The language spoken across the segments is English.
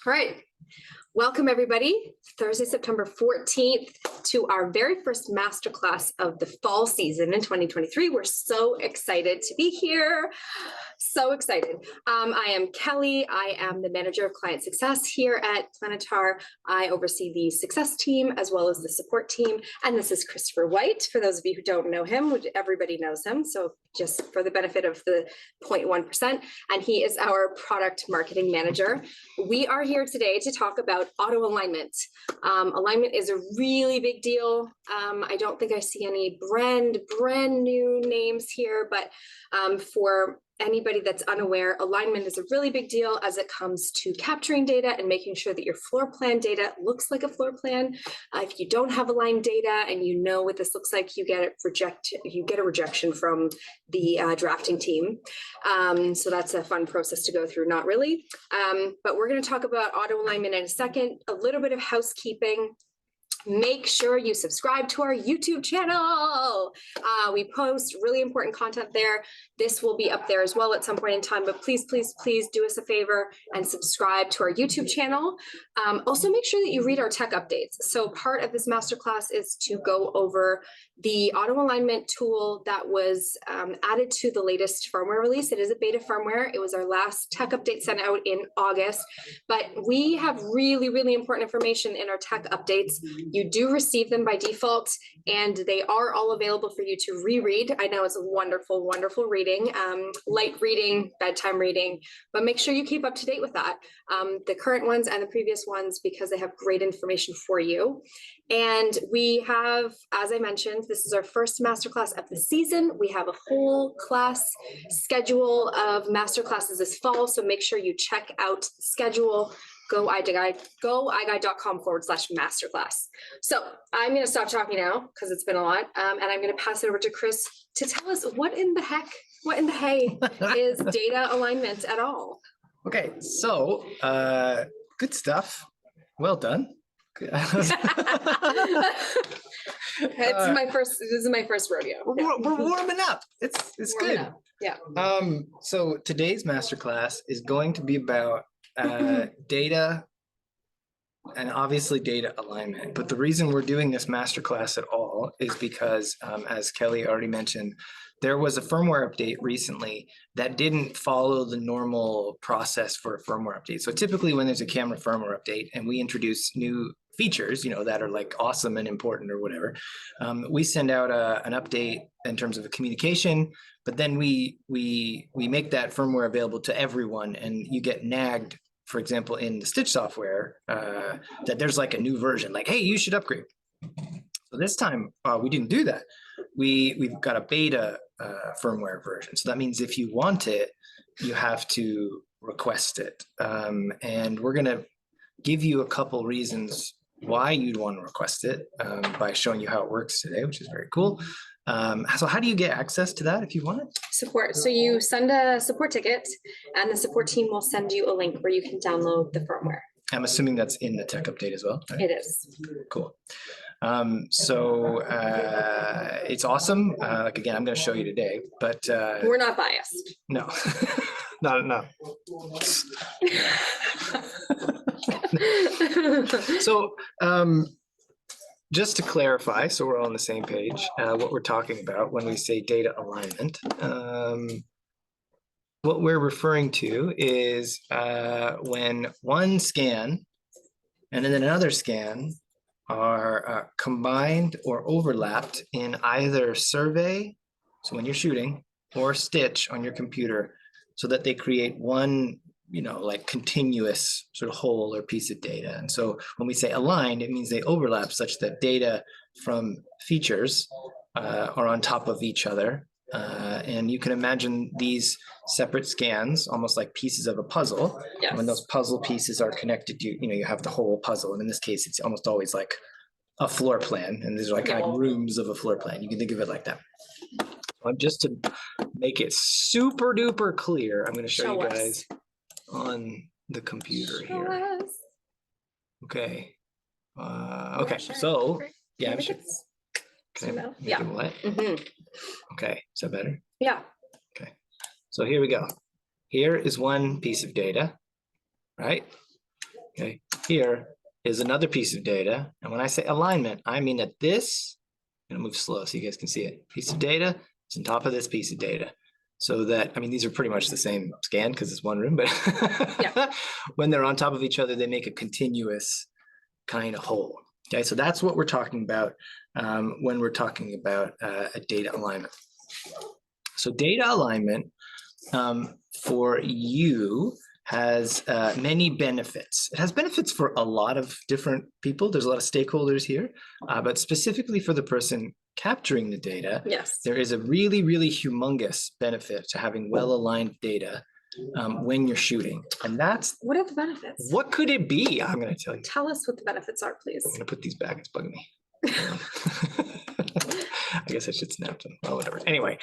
All right. Welcome, everybody. Thursday, September 14th to our very first masterclass of the fall season in 2023. We're so excited to be here. So excited. I am Kelly. I am the manager of client success here at Planetar. I oversee the success team as well as the support team. And this is Christopher White. For those of you who don't know him, everybody knows him. So just for the benefit of the 0.1%, and he is our product marketing manager. We are here today to talk about auto alignment. Alignment is a really big deal. I don't think I see any brand new names here, but for anybody that's unaware, alignment is a really big deal as it comes to capturing data and making sure that your floor plan data looks like a floor plan. If you don't have aligned data and you know what this looks like, you get a rejection from the drafting team. So that's a fun process to go through, not really. But we're going to talk about auto alignment in a second. A little bit of housekeeping. Make sure you subscribe to our YouTube channel. We post really important content there. This will be up there as well at some point in time, but please, please, please do us a favor and subscribe to our YouTube channel. Also, make sure that you read our tech updates. So part of this masterclass is to go over the auto alignment tool that was added to the latest firmware release. It is a beta firmware. It was our last tech update sent out in August, but we have really, really important information in our tech updates. You do receive them by default, and they are all available for you to reread. I know it's a wonderful, wonderful reading, light reading, bedtime reading, but make sure you keep up to date with that. The current ones and the previous ones, because they have great information for you. And we have, as I mentioned, this is our first masterclass of the season. We have a whole class schedule of masterclasses this fall, so make sure you check out the schedule. Go iGUIDE.com/masterclass. So I'm going to stop talking now because it's been a lot, and I'm going to pass it over to Chris to tell us what in the hay is data alignment at all. Okay, so good stuff. Well done. This is my first rodeo. We're warming up. It's warming good. Up. Yeah. So today's masterclass is going to be about data and obviously data alignment. But the reason we're doing this masterclass at all is because, as Kelly already mentioned, there was a firmware update recently that didn't follow the normal process for a firmware update. So typically when there's a camera firmware update and we introduce new features, that are like awesome and important or whatever, we send out an update in terms of a communication, but then we make that firmware available to everyone, and you get nagged, for example, in the Stitch software, that there's like a new version, like, hey, you should upgrade. So this time we didn't do that. We've got a beta firmware version. So that means if you want it, you have to request it. And we're going to give you a couple reasons why you'd want to request it by showing you how it works today, which is very cool. So how do you get access to that if you want it? Support. So you send a support ticket and the support team will send you a link where you can download the firmware. I'm assuming that's in the tech update as well. Right? It is. Cool. So it's awesome. Like, again, I'm going to show you today, but we're not biased. No, no. So just to clarify, so we're all on the same page, what we're talking about when we say data alignment, what we're referring to is when one scan and then another scan are combined or overlapped in either survey, so when you're shooting, or stitch on your computer, so that they create one, like continuous sort of whole or piece of data. And so when we say aligned, it means they overlap such that data from features are on top of each other. And you can imagine these separate scans almost like pieces of a puzzle. Yes. When those puzzle pieces are connected, you have the whole puzzle. And in this case, it's almost always like a floor plan. And these are like kind of rooms of a floor plan. You can think of it like that. Just to make it super duper clear, I'm going to show you guys on the computer here. Okay. Okay. So yeah, make it wet. Okay. Is that better? Yeah. Okay. So here we go. Here is one piece of data, right? Okay, here is another piece of data. And when I say alignment, I mean that this, I'm gonna move slow so you guys can see it. Piece of data is on top of this piece of data. So that, I mean, these are pretty much the same scan because it's one room, but when they're on top of each other, they make a continuous kind of whole. Okay, so that's what we're talking about when we're talking about a data alignment. So data alignment for you has many benefits. It has benefits for a lot of different people. There's a lot of stakeholders here, but specifically for the person capturing the data, there is a really, really humongous benefit to having well-aligned data when you're shooting. And that's— What are the benefits? What could it be? I'm going to tell you. Tell us what the benefits are, please. I'm going to put these back. It's bugging me. I guess I should snap them. Well, whatever. Anyway,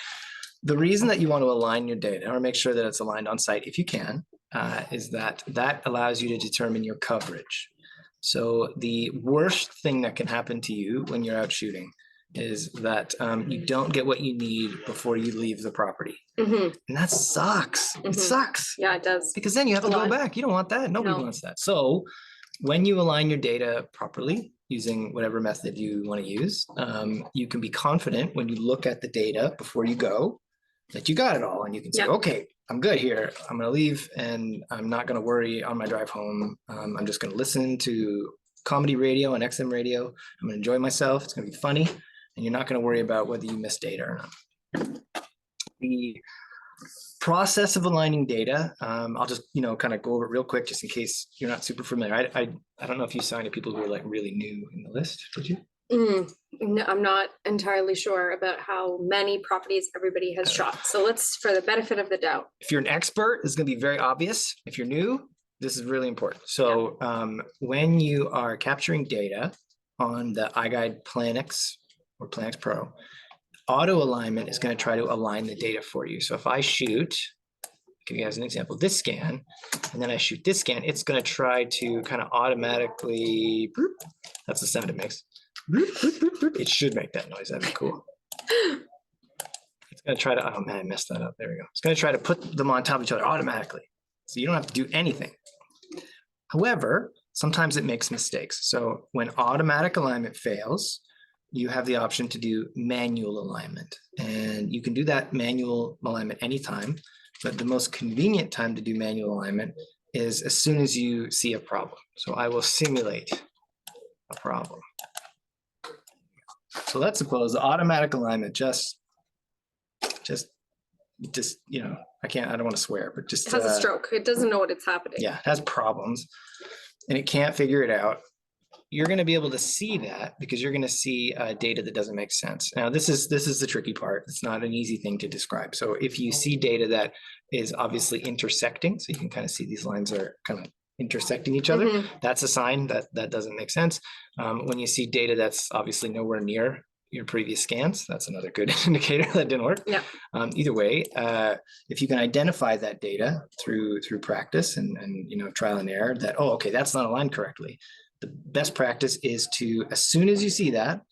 the reason that you want to align your data or make sure that it's aligned on site, if you can, is that allows you to determine your coverage. So the worst thing that can happen to you when you're out shooting is that you don't get what you need before you leave the property. And that sucks. It sucks. Yeah, it does. Because then you have to go back. You don't want that. Nobody wants that. So when you align your data properly, using whatever method you want to use, you can be confident when you look at the data before you go that you got it all. And you can say, okay, I'm good here. I'm going to leave and I'm not going to worry on my drive home. I'm just going to listen to comedy radio and XM radio. I'm going to enjoy myself. It's going to be funny. And you're not going to worry about whether you missed data or not. The process of aligning data, I'll just, kind of go over it real quick, just in case you're not super familiar. I don't know if you saw any people who were like really new in the list, did you? No, I'm not entirely sure about how many properties everybody has shot. So let's, for the benefit of the doubt. If you're an expert, it's going to be very obvious. If you're new, this is really important. So when you are capturing data on the iGUIDE Planix or Planix Pro, auto alignment is going to try to align the data for you. So if I shoot, give you guys an example, this scan, and then I shoot this scan, it's going to try to kind of automatically, that's the sound it makes. It should make that noise. That'd be cool. It's going to try to, oh man, I messed that up. There we go. It's going to try to put them on top of each other automatically. So you don't have to do anything. However, sometimes it makes mistakes. So when automatic alignment fails, you have the option to do manual alignment. And you can do that manual alignment anytime, but the most convenient time to do manual alignment is as soon as you see a problem. So I will simulate a problem. So let's suppose the automatic alignment just, I don't want to swear, but just— it has a stroke. It doesn't know what it's happening. Yeah, it has problems and it can't figure it out. You're going to be able to see that because you're going to see data that doesn't make sense. Now, this is the tricky part. It's not an easy thing to describe. So if you see data that is obviously intersecting, so you can kind of see these lines are kind of intersecting each other, that's a sign that that doesn't make sense. When you see data that's obviously nowhere near your previous scans, that's another good indicator that didn't work. Yeah. Either way, if you can identify that data through practice and trial and error, that, oh, okay, that's not aligned correctly. The best practice is to, as soon as you see that,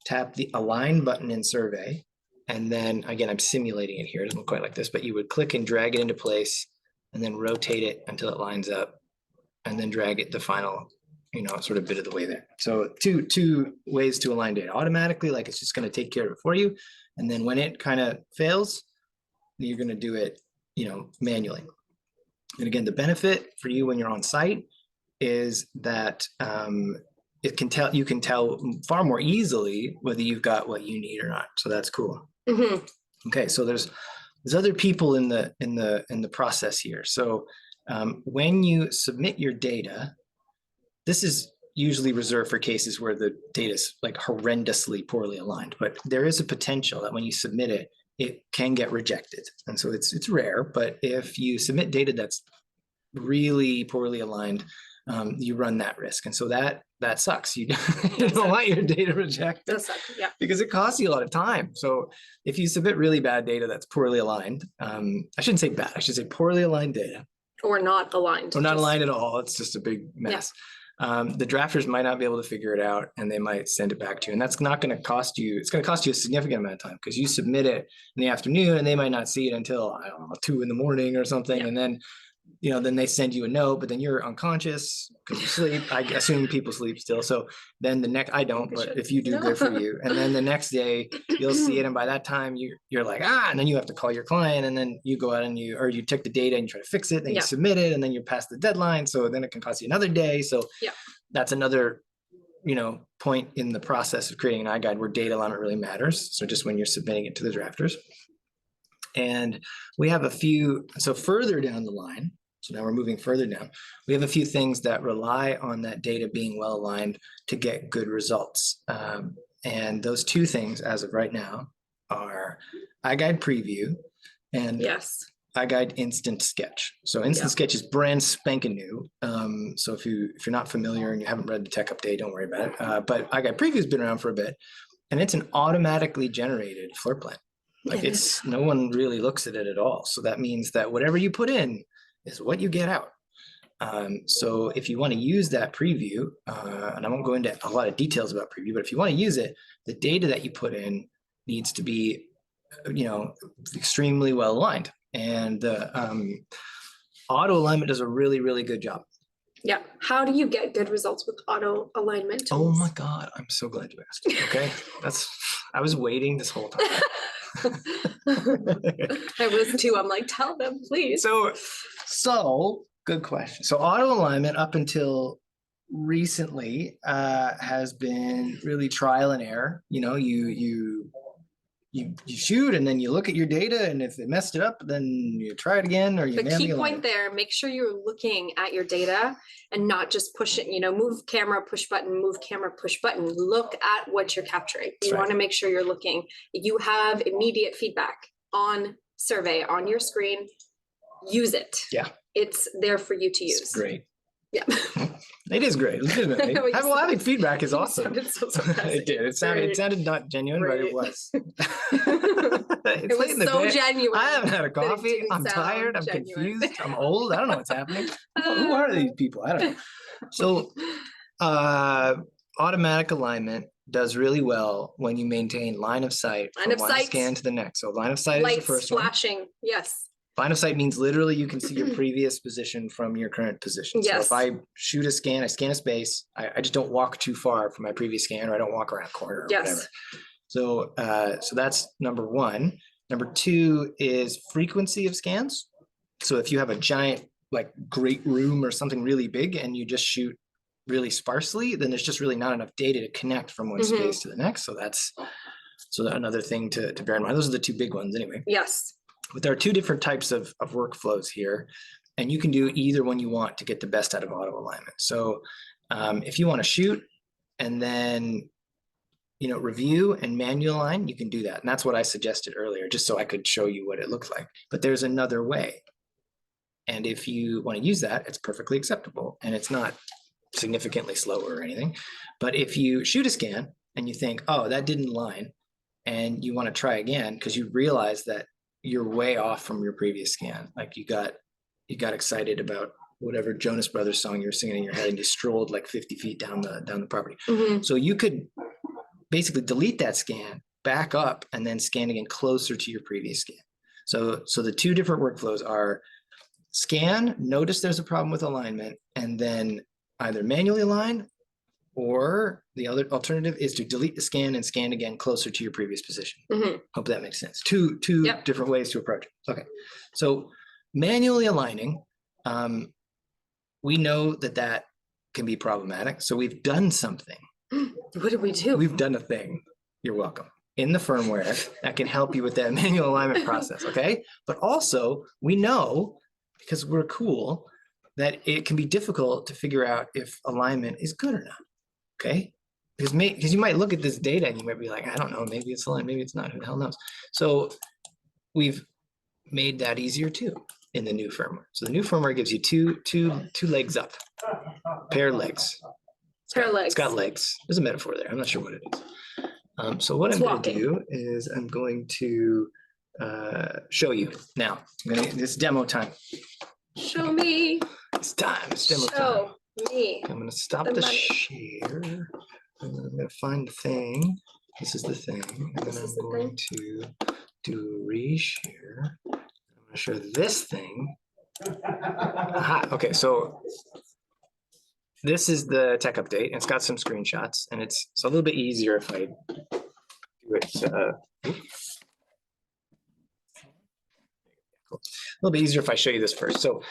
tap the align button in Survey. And then again, I'm simulating it here. It doesn't look quite like this, but you would click and drag it into place and then rotate it until it lines up and then drag it the final, sort of bit of the way there. So two ways to align data: automatically, like it's just going to take care of it for you. And then when it kind of fails, you're going to do it, manually. And again, the benefit for you when you're on site is that you can tell far more easily whether you've got what you need or not. So that's cool. Okay, so there's other people in the process here. So when you submit your data, this is usually reserved for cases where the data is like horrendously poorly aligned, but there is a potential that when you submit it, it can get rejected. And so it's rare, but if you submit data that's really poorly aligned, you run that risk. And so that sucks. You don't want your data rejected. That sucks, yeah. Because it costs you a lot of time. So if you submit really bad data that's poorly aligned, I shouldn't say bad, I should say poorly aligned data. Or not aligned. Or not aligned at all. It's just a big mess. Yeah. The drafters might not be able to figure it out and they might send it back to you. And that's not going to cost you, it's going to cost you a significant amount of time because you submit it in the afternoon and they might not see it until, I don't know, 2 in the morning or something. Yeah. And then then they send you a note, but then you're unconscious because you sleep. I assume people sleep still. So then I don't, but if you do, good for you. And then the next day you'll see it. And by that time you're like, and then you have to call your client, and then you go out and you take the data and you try to fix it, then you submit it, and then you're past the deadline. So then it can cost you another day. So that's another, point in the process of creating an iGUIDE where data alignment really matters. So just when you're submitting it to the drafters. And we have so further down the line, so now we're moving further down, we have a few things that rely on that data being well aligned to get good results. And those two things as of right now are iGUIDE Preview and iGUIDE Instant Sketch. So Instant Sketch is brand spanking new. So if you're not familiar and you haven't read the tech update, don't worry about it. But iGUIDE Preview has been around for a bit, and it's an automatically generated floor plan. Like no one really looks at it at all. So that means that whatever you put in is what you get out. So if you want to use that preview, and I won't go into a lot of details about preview, but if you want to use it, the data that you put in needs to be, extremely well aligned. And the auto alignment does a really, really good job. Yeah. How do you get good results with auto alignment tools? Oh my God. I'm so glad you asked. Okay. I was waiting this whole time. I was too. I'm like, tell them, please. So good question. So auto alignment up until recently has been really trial and error. You shoot and then you look at your data, and if it messed it up, then you try it again, or you the key point there, make sure you're looking at your data and not just push it, move camera, push button, move camera, push button. Look at what you're capturing. You want to make sure you're looking. You have immediate feedback on survey on your screen. Use it. Yeah. It's there for you to use. It's great. Yeah. It is great. Legitimately. Having feedback is awesome. So it did. It sounded not genuine, but it was. It was so genuine. I haven't had a coffee. I'm tired. I'm confused. I'm old. I don't know what's happening. Who are these people? I don't know. So automatic alignment does really well when you maintain line of sight from one scan to the next. So line of sight is the first one. Lights flashing. Yes. Line of sight means literally you can see your previous position from your current position. Yes. So if I shoot a scan, I scan a space, I just don't walk too far from my previous scan, or I don't walk around a corner or whatever. So that's number one. Number two is frequency of scans. So if you have a giant, great room or something really big and you just shoot really sparsely, then there's just really not enough data to connect from one space to the next. So that's another thing to bear in mind. Those are the two big ones anyway. Yes. But there are two different types of workflows here, and you can do either one you want to get the best out of auto alignment. So if you want to shoot and then, review and manual align, you can do that. And that's what I suggested earlier, just so I could show you what it looks like. But there's another way. And if you want to use that, it's perfectly acceptable. And it's not significantly slower or anything. But if you shoot a scan and you think, oh, that didn't align, and you want to try again because you realize that you're way off from your previous scan. Like you got excited about whatever Jonas Brothers song you were singing in your head, and you strolled 50 feet down the property. So you could basically delete that scan, back up, and then scan again closer to your previous scan. So the two different workflows are scan, notice there's a problem with alignment, and then either manually align, or the other alternative is to delete the scan and scan again closer to your previous position. Hope that makes sense. Two different ways to approach it. Okay. So manually aligning, we know that can be problematic. So we've done something. What did we do? We've done a thing. You're welcome. In the firmware that can help you with that manual alignment process. Okay. But also we know, because we're cool, that it can be difficult to figure out if alignment is good or not. Okay, because you might look at this data and you might be like, I don't know, maybe it's aligned, maybe it's not, who the hell knows? So we've made that easier too in the new firmware. So the new firmware gives you two legs up, pair legs. It's got legs. There's a metaphor there. I'm not sure what it is. So what I'm going to do is I'm going to show you now. This demo time. Show me. It's time. It's demo time. Show me. I'm going to stop the share. And I'm going to find the thing. This is the thing. And then I'm going to do reshare. I'm going to show this thing. Aha, okay, so this is the tech update. It's got some screenshots, and it's a little bit easier if I do it. Cool. A little bit easier if I show you this first. So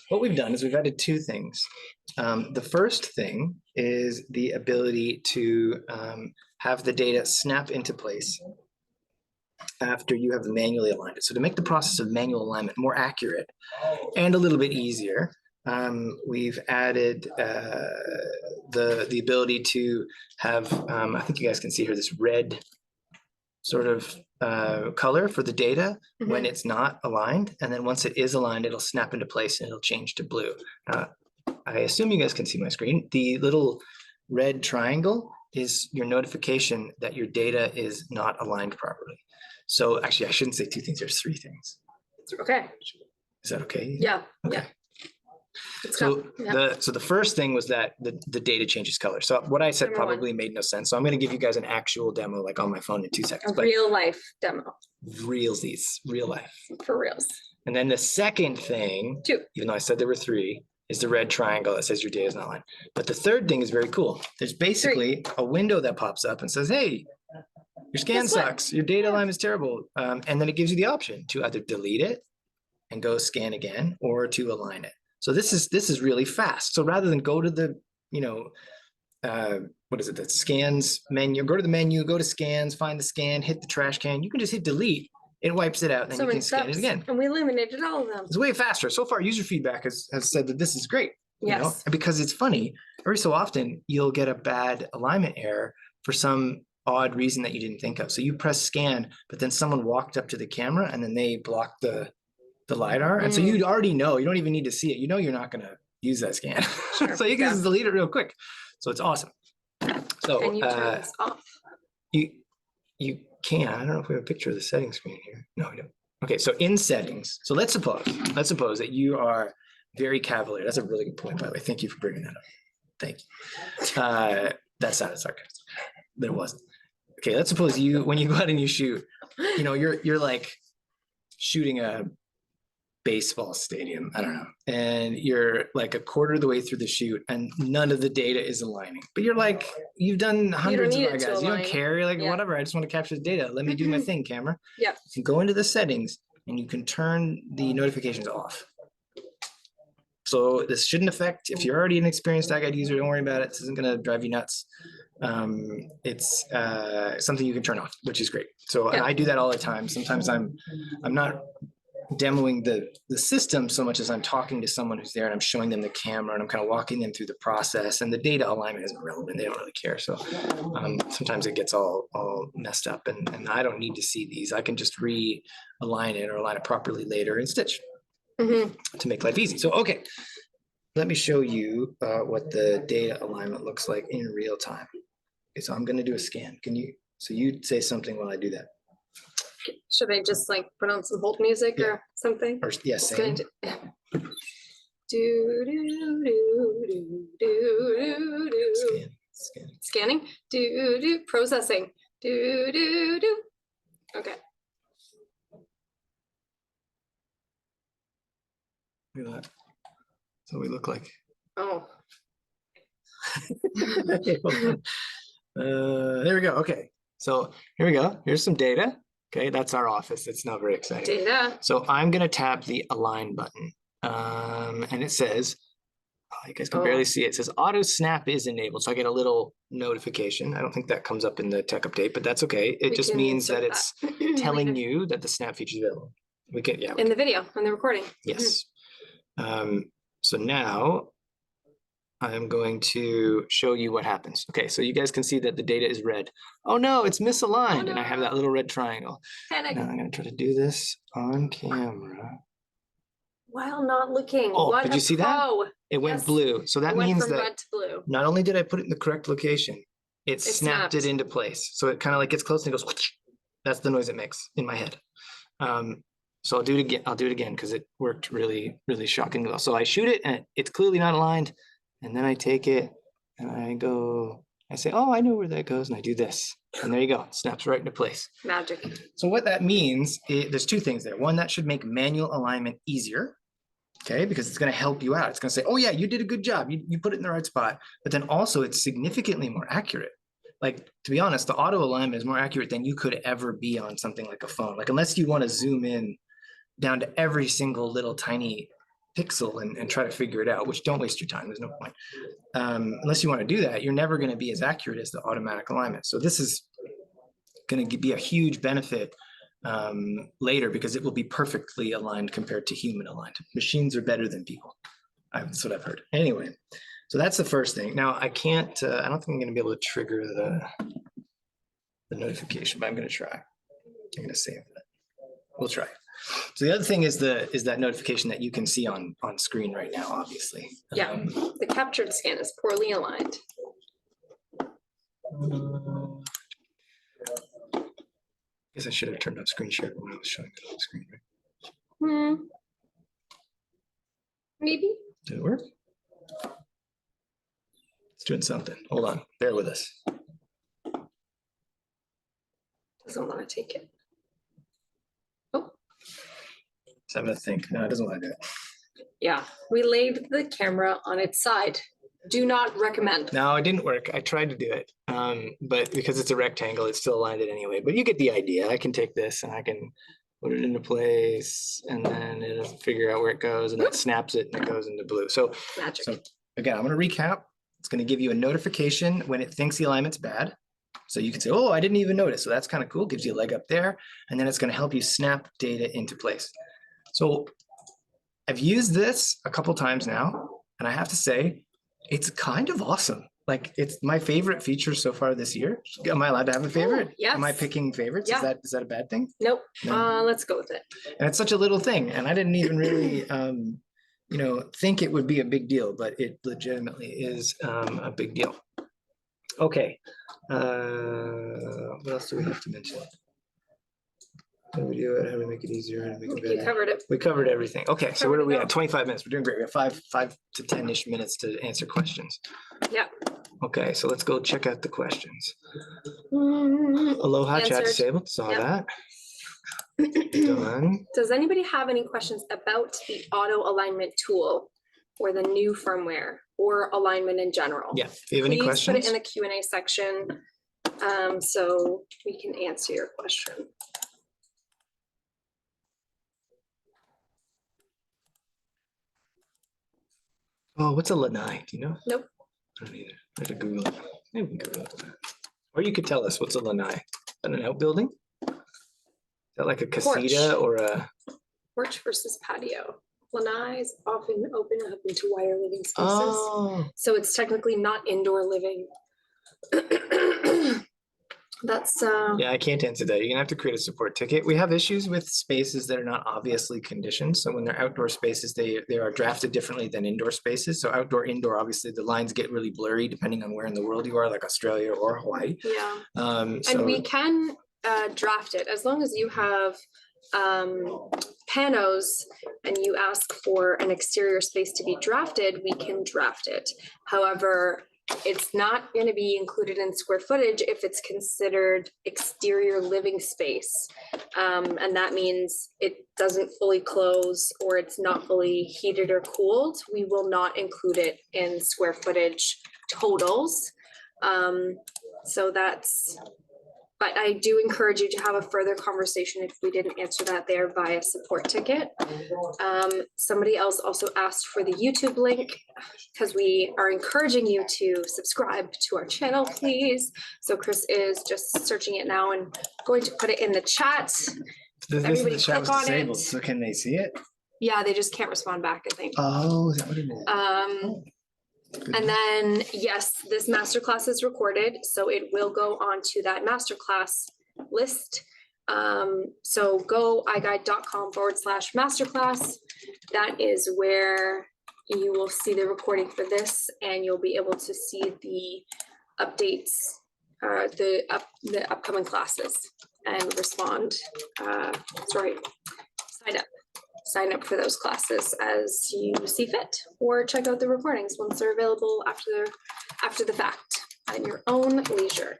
what we've done is we've added two things. The first thing is the ability to have the data snap into place after you have manually aligned it. So to make the process of manual alignment more accurate and a little bit easier, we've added the ability to have, I think you guys can see here, this red sort of color for the data when it's not aligned. And then once it is aligned, it'll snap into place and it'll change to blue. I assume you guys can see my screen. The little red triangle is your notification that your data is not aligned properly. So actually, I shouldn't say two things. There's three things. Okay. Is that okay? Yeah. Okay. Yeah. So the first thing was that the data changes color. So what I said probably made no sense. So I'm going to give you guys an actual demo, like on my phone in 2 seconds. A real life demo. Realsies, real life. For reals. And then the second thing, even though I said there were three, is the red triangle that says your data is not aligned. But the third thing is very cool. There's basically a window that pops up and says, hey, your scan sucks. Your data alignment is terrible. And then it gives you the option to either delete it and go scan again or to align it. So this is really fast. So rather than go to the, what is it, that scans menu, go to the menu, go to scans, find the scan, hit the trash can, you can just hit delete. It wipes it out and then you can scan it again. And we eliminated all of them. It's way faster. So far, user feedback has said that this is great. Yes. Because it's funny. Every so often, you'll get a bad alignment error for some odd reason that you didn't think of. So you press scan, but then someone walked up to the camera and then they blocked the LiDAR. And so you already know, you don't even need to see it. You know you're not going to use that scan. Sure. So you can just delete it real quick. So it's awesome. So and you turn this off. You can. I don't know if we have a picture of the settings screen here. No, we don't. Okay, so in settings. So let's suppose that you are very cavalier. That's a really good point, by the way. Thank you for bringing that up. Thank you. That sounded sarcastic, but it wasn't. Okay, let's suppose when you go out and you shoot, you're like shooting a baseball stadium, I don't know, and you're like a quarter of the way through the shoot and none of the data is aligning, but you've done hundreds of our guys, you don't care, you're like, whatever, I just want to capture the data, let me do my thing, camera. You can go into the settings and you can turn the notifications off. So this shouldn't affect, if you're already an experienced iGUIDE user, don't worry about it, this isn't going to drive you nuts. It's something you can turn off, which is great. So and I do that all the time. Sometimes I'm not demoing the system so much as I'm talking to someone who's there and I'm showing them the camera and I'm kind of walking them through the process, and the data alignment isn't relevant. They don't really care. So sometimes it gets all messed up and I don't need to see these. I can just realign it or align it properly later in Stitch to make life easy. So, okay, let me show you what the data alignment looks like in real time. Okay, so I'm going to do a scan. So you say something while I do that. Should I just like put on some hold music or something? Or, yes, same. Scanning. Processing. Okay. Look at that. So we look like. Oh. There we go. Okay. So here we go. Here's some data. Okay, that's our office. It's not very exciting. Data. So I'm going to tap the align button. And it says, you guys can barely see it. It says auto snap is enabled. So I get a little notification. I don't think that comes up in the tech update, but that's okay. It just means that it's telling you that the snap feature is available. We can, in the video, on the recording. Yes. So now I'm going to show you what happens. Okay, so you guys can see that the data is red. Oh no, it's misaligned. Oh, no. And I have that little red triangle. Panic. Now I'm going to try to do this on camera. While not looking. Oh, did you see that? It went blue. So that means that red to blue. Not only did I put it in the correct location, it snapped it into place. So it kind of like gets close and it goes, whoosh. That's the noise it makes in my head. So I'll do it again. I'll do it again because it worked really, really shockingly well. So I shoot it and it's clearly not aligned. And then I take it and I say, oh, I know where that goes. And I do this. And there you go. It snaps right into place. Magic. So what that means, there's two things there. One, that should make manual alignment easier. Okay, because it's going to help you out. It's going to say, oh yeah, you did a good job. You put it in the right spot. But then also it's significantly more accurate. Like, to be honest, the auto alignment is more accurate than you could ever be on something like a phone. Like, unless you want to zoom in down to every single little tiny pixel and try to figure it out, which don't waste your time. There's no point. Unless you want to do that, you're never going to be as accurate as the automatic alignment. So this is going to be a huge benefit later because it will be perfectly aligned compared to human aligned. Machines are better than people. That's what I've heard. Anyway, so that's the first thing. Now I can't, I don't think I'm going to be able to trigger the notification, but I'm going to try. I'm going to save that. We'll try. So the other thing is that notification that you can see on screen right now, obviously. Yeah, the captured scan is poorly aligned. I guess I should have turned off screen share when I was showing it on the screen, right? Maybe. Did it work? It's doing something. Hold on. Bear with us. Doesn't want to take it. So I'm going to think. No, it doesn't want to do it. Yeah, we laid the camera on its side. Do not recommend. No, it didn't work. I tried to do it, but because it's a rectangle, it still aligned it anyway. But you get the idea. I can take this and I can put it into place, and then it'll figure out where it goes, and it snaps it, and it goes into blue. So, Magic. So again, I'm going to recap. It's going to give you a notification when it thinks the alignment's bad. So you can say, oh, I didn't even notice. So that's kind of cool. Gives you a leg up there. And then it's going to help you snap data into place. So I've used this a couple times now, and I have to say, it's kind of awesome. Like, it's my favorite feature so far this year. Am I allowed to have a favorite? Yes. Am I picking favorites? Yeah. Is that a bad thing? Nope. No. Let's go with it. And it's such a little thing, and I didn't even really, think it would be a big deal, but it legitimately is a big deal. Okay. What else do we have to mention? How do we do it? How do we make it easier? How do we make it better? You covered it. We covered everything. Okay, so what are we Covered it at? 25 minutes. We're doing great. We have five to 10-ish minutes to answer questions. Yeah. Okay, so let's go check out the questions. Aloha, chat Answered. disabled. Saw Yep. that. Done. Does anybody have any questions about the auto alignment tool or the new firmware or alignment in general? Yeah. If you have any Please questions, put it in the Q&A section so we can answer your question. oh, what's a lanai? Do you know? Nope. I don't either. I have to Google it. Maybe we can Google it. Or you could tell us what's a lanai. Is that an outbuilding? Is that like a casita or a? Porch versus patio. Lanai is often open up into wider living spaces. Oh. So it's technically not indoor living. That's Yeah, I can't answer that. You're gonna have to create a support ticket. We have issues with spaces that are not obviously conditioned. So when they're outdoor spaces, they are drafted differently than indoor spaces. So outdoor, indoor, obviously the lines get really blurry depending on where in the world you are, like Australia or Hawaii. yeah. So And we can draft it as long as you have panos and you ask for an exterior space to be drafted, we can draft it. However, it's not going to be included in square footage if it's considered exterior living space. And that means it doesn't fully close or it's not fully heated or cooled. We will not include it in square footage totals. So that's, but I do encourage you to have a further conversation if we didn't answer that there via support ticket. Somebody else also asked for the YouTube link because we are encouraging you to subscribe to our channel, please. So Chris is just searching it now and going to put it in the chat. Everybody click on it. So can they see it? Yeah, they just can't respond back, I think. Oh, is that what it is? And then, yes, this masterclass is recorded, so it will go onto that masterclass list. So go iGUIDE.com/masterclass. That is where you will see the recording for this, and you'll be able to see the updates, the upcoming classes, and respond. Sign up for those classes as you see fit, or check out the recordings once they're available after the fact at your own leisure.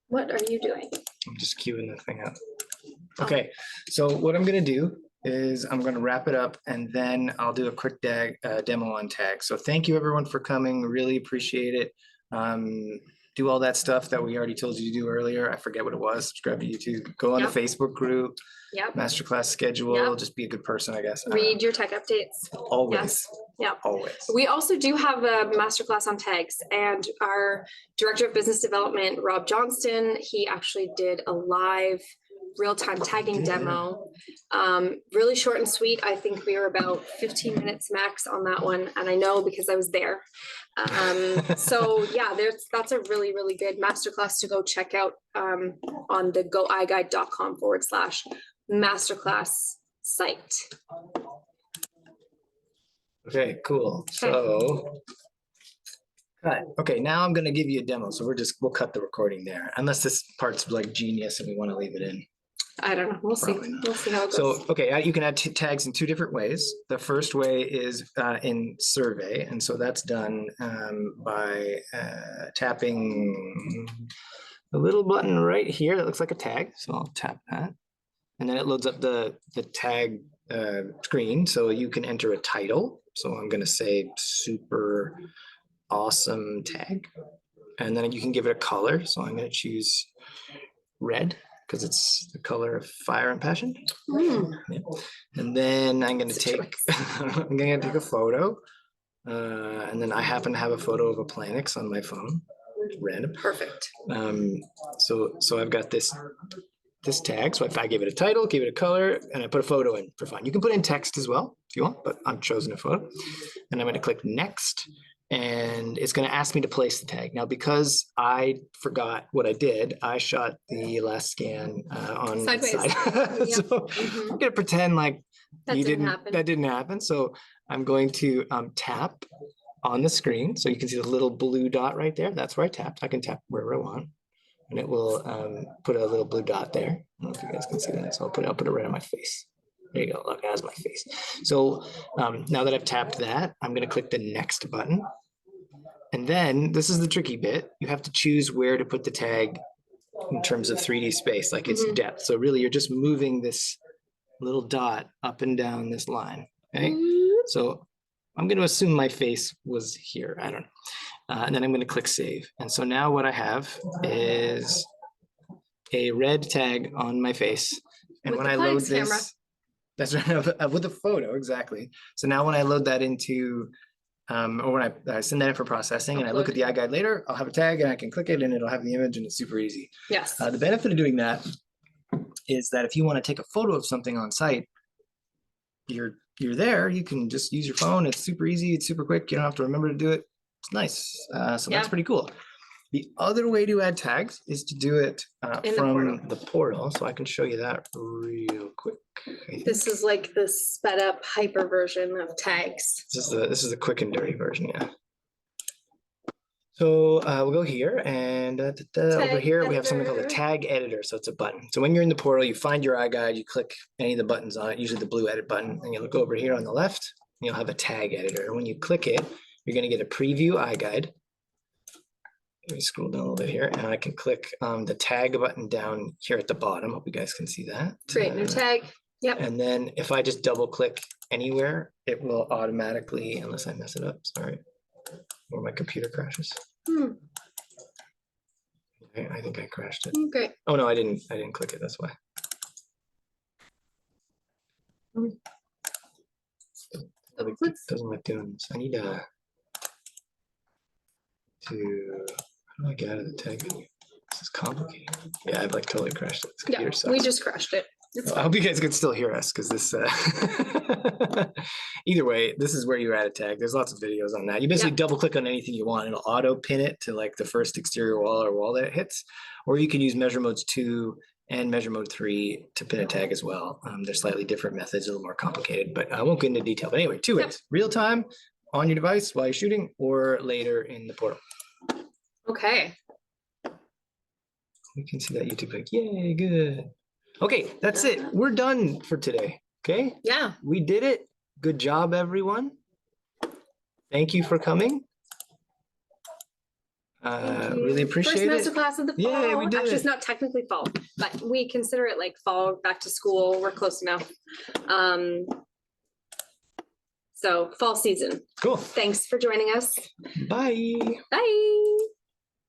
What are you doing? I'm just queuing the thing up. Okay, so what I'm gonna do is I'm going to wrap it up and then I'll do a quick demo on tags. So thank you everyone for coming. Really appreciate it. Do all that stuff that we already told you to do earlier. I forget what it was. Subscribe to YouTube. Go on the Facebook group. Yep. Masterclass schedule. Just be a good person, I guess. Read your tech updates. Always. Yes. Yeah. Always. We also do have a masterclass on tags, and our director of business development, Rob Johnston, he actually did a live real-time tagging demo. Really short and sweet. I think we were about 15 minutes max on that one. And I know because I was there. So yeah, that's a really, really good masterclass to go check out on the goiGUIDE.com/masterclass site. Okay, cool. So, okay, now I'm gonna give you a demo. So we'll cut the recording there, unless this part's like genius and we want to leave it in. I don't know. We'll see. We'll see how it goes. So, okay, you can add tags in two different ways. The first way is in survey. And so that's done by tapping the little button right here that looks like a tag. So I'll tap that. And then it loads up the tag screen. So you can enter a title. So I'm going to say super awesome tag. And then you can give it a color. So I'm going to choose red, because it's the color of fire and passion. Yeah. And then I'm going to take a photo. And then I happen to have a photo of a Planix on my phone. Random. Perfect. So I've got this tag. So if I give it a title, give it a color, and I put a photo in for fun. You can put in text as well if you want, but I'm choosing a photo. And I'm going to click next. And it's going to ask me to place the tag. Now, because I forgot what I did, I shot the last scan on sideways. The side. So I'm going to pretend like that didn't happen. So I'm going to tap on the screen. So you can see the little blue dot right there. That's where I tapped. I can tap wherever I want. And it will put a little blue dot there. I don't know if you guys can see that. So I'll put it right on my face. There you go. Look, that's my face. So now that I've tapped that, I'm going to click the next button. And then this is the tricky bit. You have to choose where to put the tag in terms of 3D space, like its depth. So really, you're just moving this little dot up and down this line. Okay. So I'm going to assume my face was here. I don't know. And then I'm going to click save. And so now what I have is a red tag on my face. And when I load this, camera. That's right, with a photo, exactly. So now when I load that into, or when I send that in for processing and I look at the iGUIDE later, I'll have a tag and I can click it and it'll have the image and it's super easy. Yes. The benefit of doing that is that if you want to take a photo of something on site, you're there, you can just use your phone. It's super easy. It's super quick. You don't have to remember to do it. It's nice. So that's pretty cool. The other way to add tags is to do it from the portal. So I can show you that real quick. This is like the sped up hyper version of tags. This is the quick and dirty version, yeah. So we'll go here and over here we have something called a tag editor. So it's a button. So when you're in the portal, you find your iGUIDE, you click any of the buttons on it, usually the blue edit button, and you look over here on the left, and you'll have a tag editor. And when you click it, you're going to get a preview iGUIDE. Let me scroll down a little bit here, and I can click the tag button down here at the bottom. Hope you guys can see that. Create new tag. Yep. And then if I just double click anywhere, it will automatically, unless I mess it up, sorry, or my computer crashes. Okay, I think I crashed it. Okay. Oh no, I didn't click it. That's why. It doesn't like doing this. I need to. How do I get out of the tag menu? This is complicated. Yeah, I've like totally crashed it. This computer sucks. We just crashed it. I hope you guys can still hear us because this, either way, this is where you add a tag. There's lots of videos on that. You basically double click on anything you want. It'll auto pin it to like the first exterior wall or wall that it hits. Or you can use measure modes 2 and measure mode 3 to pin a tag as well. They're slightly different methods, a little more complicated, but I won't get into detail. But anyway, 2 ways, real time on your device while you're shooting or later in the portal. Okay. You can see that YouTube like, yay, good. Okay, that's it. We're done for today. Okay? Yeah. We did it. Good job, everyone. Thank you for coming. Really appreciate it. First masterclass of the fall. Yeah, we did. Actually, it's not technically fall. but we consider it like fall, back to school. We're close enough. So fall season. Cool. Thanks for joining us. Bye. Bye.